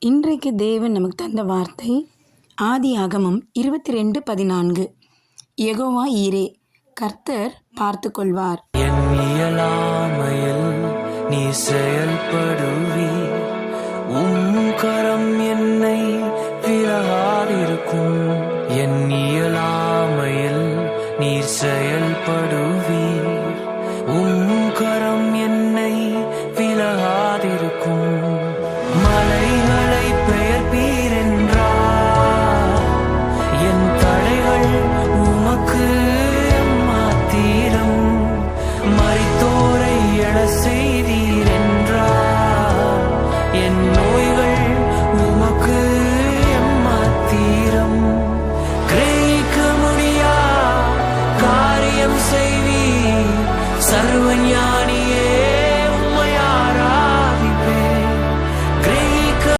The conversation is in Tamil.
இன்றைக்கு தேவன் நமக்கு தந்த வார்த்தை ஆதியாகமம் 22:14. யெகோவா ஈரே, கர்த்தர் பார்த்து கொள்வார். என் இயலாமையில் நீ செயல்படுவி, உம் கரம்